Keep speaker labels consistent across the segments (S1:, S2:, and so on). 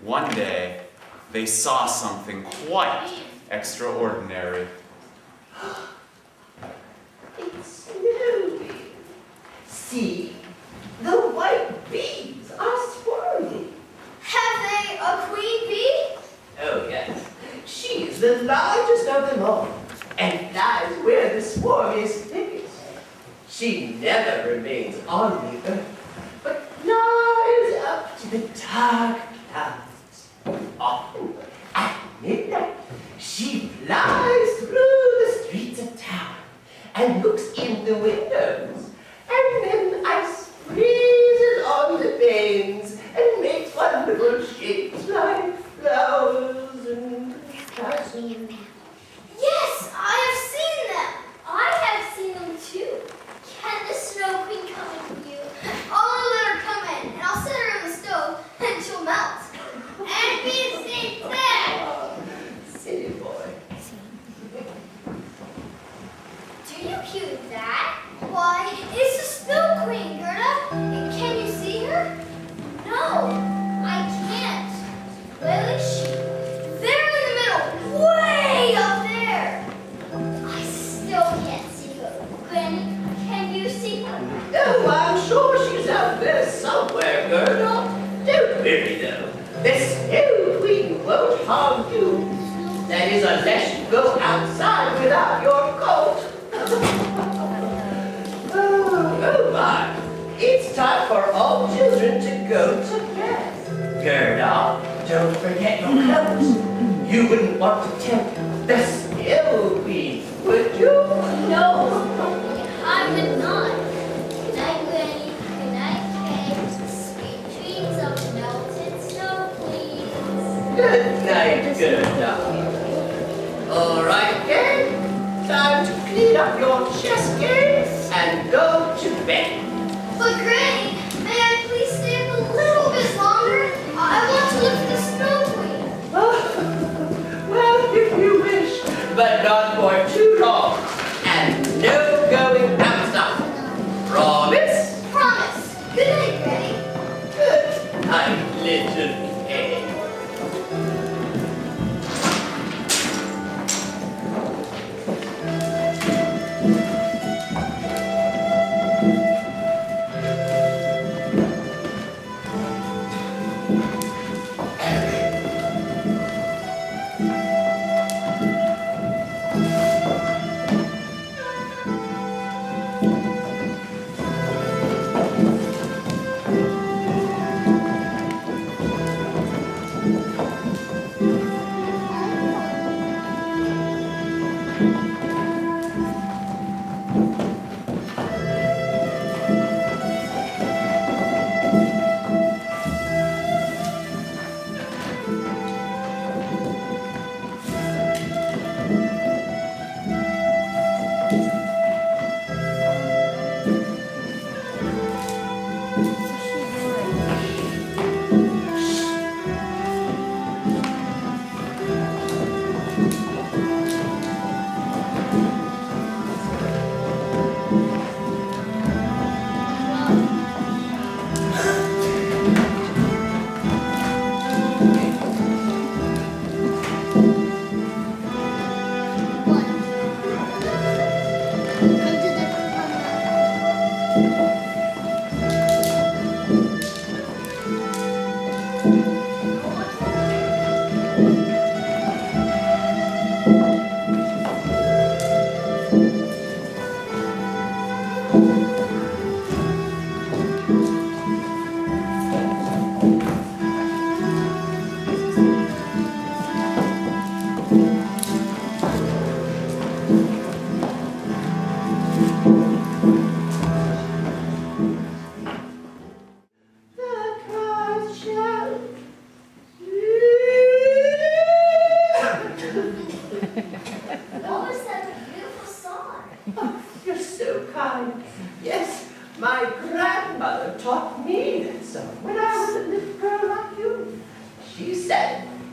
S1: One day, they saw something quite extraordinary.
S2: It's Snowqueen. See, the white bees are swarming.
S3: Have they a queen bee?
S2: Oh, yes. She's the largest of them all, and flies where the swarm is thickest. She never remains on the earth, but flies up to the dark clouds. Often, at midnight, she flies through the streets of town and looks in the windows, and then ice freezes on the panes and makes wonderful shapes like flowers and castles.
S3: Yes, I have seen them. I have seen them too. Can the Snow Queen come with you? I'll let her come in, and I'll set her on the stove, and she'll melt. And be safe there.
S2: Silly boy.
S3: Do you hear that? Why, it's the Snow Queen, Gerda. Can you see her? No, I can't. Where is she? There in the middle, way up there. I still can't see her. Granny, can you see her?
S2: Oh, I'm sure she's out there somewhere, Gerda. Don't worry, though. The Snow Queen won't harm you. That is, unless you go outside without your coat. Oh my. It's time for all children to go to bed. Gerda, don't forget your clothes. You wouldn't want to tempt the Snow Queen, would you?
S3: No, I would not. Good night, Granny. Good night, Kay. Sweet dreams of melted snow, please.
S2: Good night, Gerda. All right, Kay. Time to clean up your chest case and go to bed.
S3: But Granny, may I please stay up a little bit longer? I want to look at the Snow Queen.
S2: Well, if you wish, but not for too long. And no going outside. Promise?
S3: Promise. Good night, Granny.
S2: Good night, little Kay.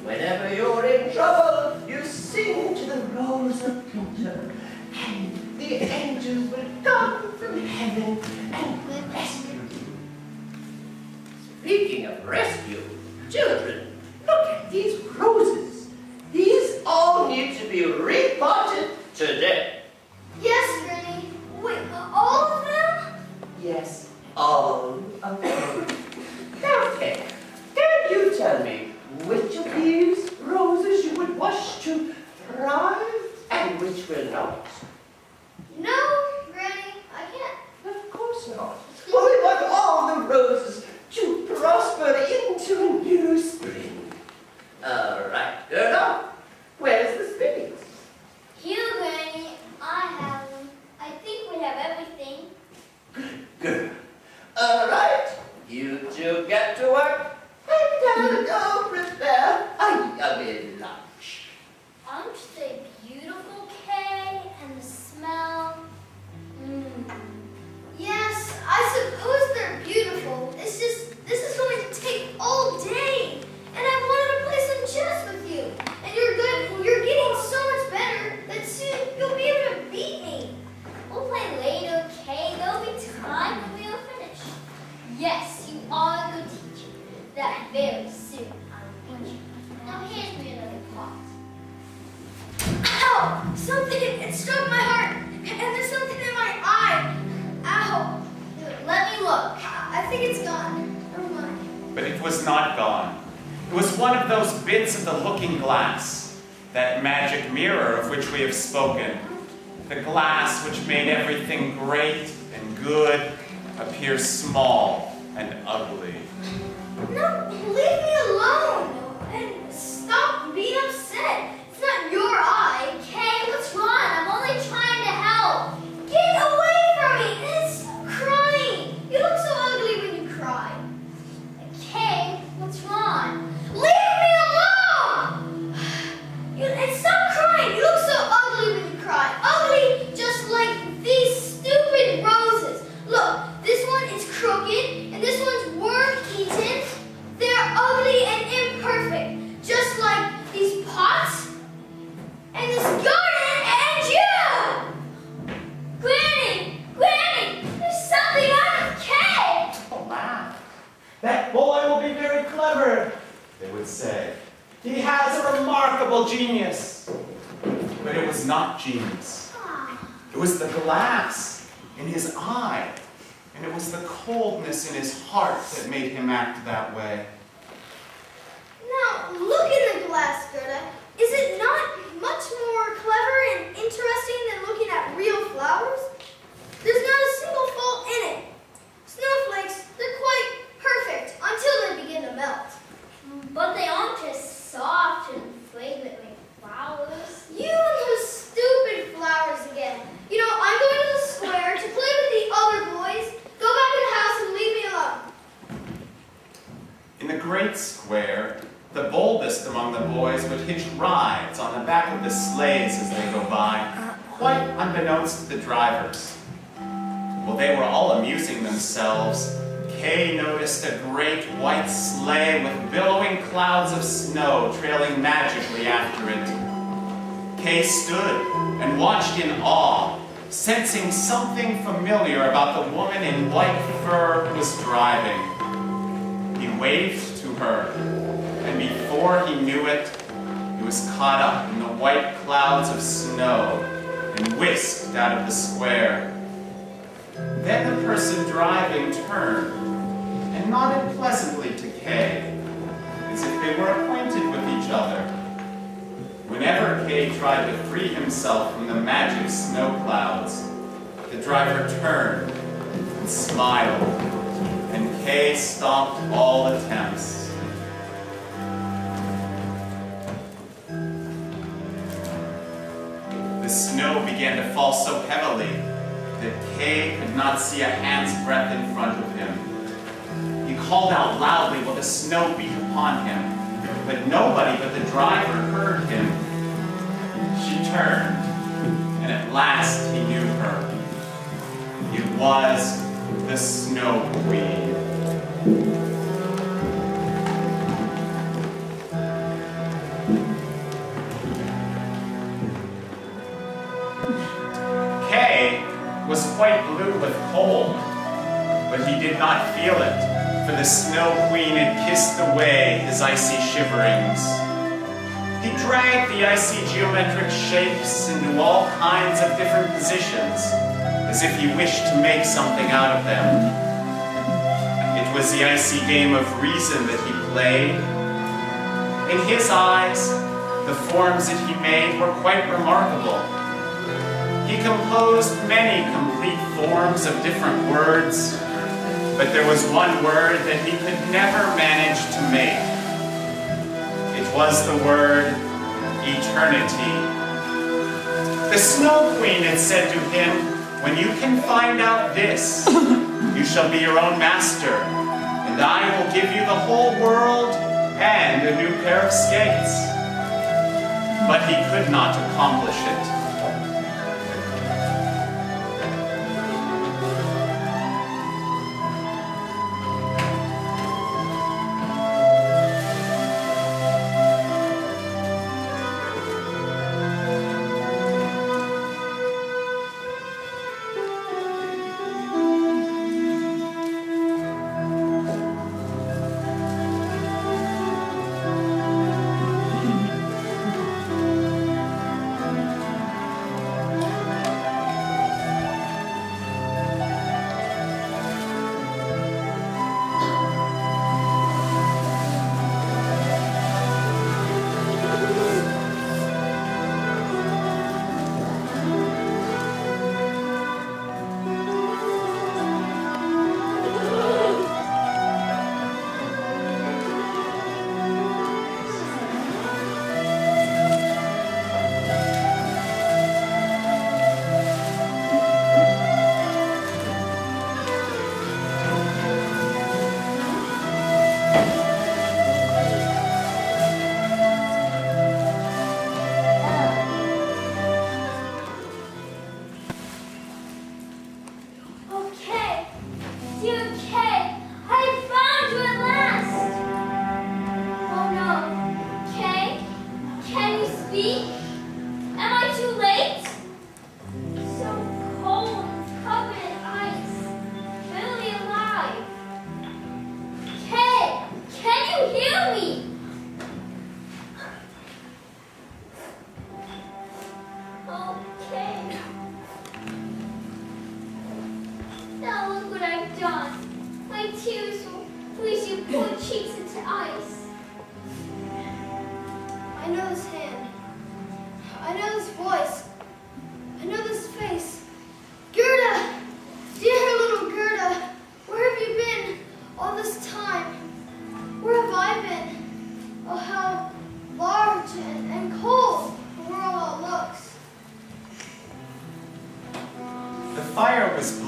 S2: Whenever you're in trouble, you sing to the rose of winter, and the angels will come from heaven and rescue you. Speaking of rescue, children, these roses, these all need to be repotted today.
S3: Yes, Granny. Wait, all of them?
S2: Yes, all of them. Now, Kay, can you tell me which of these roses you would wish to thrive and which will not?
S3: No, Granny, I can't.
S2: Of course not. Well, we want all the roses to prosper into a new spring. All right, Gerda, where's the spinnings?
S3: Here, Granny, I have them. I think we have everything.
S2: Good. All right, you two get to work. And go prepare a yummy lunch.
S3: Aren't they beautiful, Kay? And the smell? Yes, I suppose they're beautiful. It's just, this is going to take all day. And I wanted to play some chess with you. And you're getting so much better that soon you'll be able to beat me. We'll play later, Kay. There'll be time when we'll finish. Yes, you are a good teacher. That very soon I will beat you. Now here's me another pot. Ow! Something, it struck my heart. And there's something in my eye. Ow! Let me look. I think it's gone. Never mind.
S1: But it was not gone. It was one of those bits of the looking glass, that magic mirror of which we have spoken. The glass which made everything great and good appear small and ugly.
S3: No, leave me alone. And stop being upset. It's not your eye. Kay, what's wrong? I'm only trying to help. Get away from me. It's crying. You look so ugly when you cry. Kay, what's wrong? Leave me alone! And stop crying. You look so ugly when you cry. Ugly just like these stupid roses. Look, this one is crooked and this one's worm-eaten. They're ugly and imperfect. Just like these pots and this garden and you! Granny! Granny! There's something out of Kay!
S2: Oh, wow. That boy will be very clever,
S1: They would say.
S2: he has a remarkable genius.
S1: But it was not genius.
S3: Ah.
S1: It was the glass in his eye. And it was the coldness in his heart that made him act that way.
S3: Now, look in the glass, Gerda. Is it not much more clever and interesting than looking at real flowers? There's not a single fault in it. Snowflakes, they're quite perfect until they begin to melt. But they aren't just soft and fragrant like flowers. You and those stupid flowers again. You know, I'm going to the square to play with the other boys. Go back in the house and leave me alone.
S1: In the great square, the boldest among the boys would hitch rides on the back of the sleighs as they go by, quite unbeknownst to the drivers. While they were all amusing themselves, Kay noticed a great white sleigh with billowing clouds of snow trailing magically after it. Kay stood and watched in awe, sensing something familiar about the woman in white fur who was driving. He waved to her, and before he knew it, he was caught up in the white clouds of snow and whisked out of the square. Then the person driving turned and nodded pleasantly to Kay, as if they were acquainted with each other. Whenever Kay tried to free himself from the magic snow clouds, the driver turned and smiled, and Kay stopped all attempts. The snow began to fall so heavily that Kay could not see a hand's breadth in front of him. He called out loudly while the snow beat upon him, but nobody but the driver heard him. She turned, and at last he knew her. It was the Snow Queen. Kay was quite blue with cold, but he did not feel it. for the Snow Queen had kissed away his icy shiverings. He dragged the icy geometric shapes into all kinds of different positions, as if he wished to make something out of them. It was the icy game of reason that he played. In his eyes, the forms that he made were quite remarkable. He composed many complete forms of different words, but there was one word that he could never manage to make. It was the word eternity. The Snow Queen had said to him, "When you can find out this, you shall be your own master, and I will give you the whole world and a new pair of skates." But he could not accomplish it.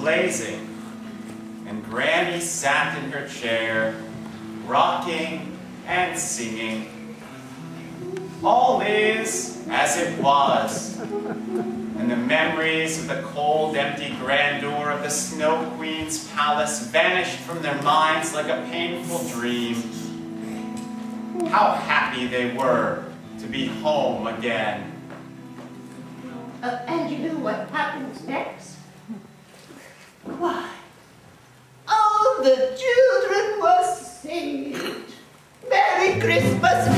S1: Blazing, and Granny sat in her chair, rocking and singing. All is as it was, and the memories of the cold, empty grandeur of the Snow Queen's palace vanished from their minds like a painful dream. How happy they were to be home again.
S2: And you know what happens next? Why, all the children were saved. Merry Christmas,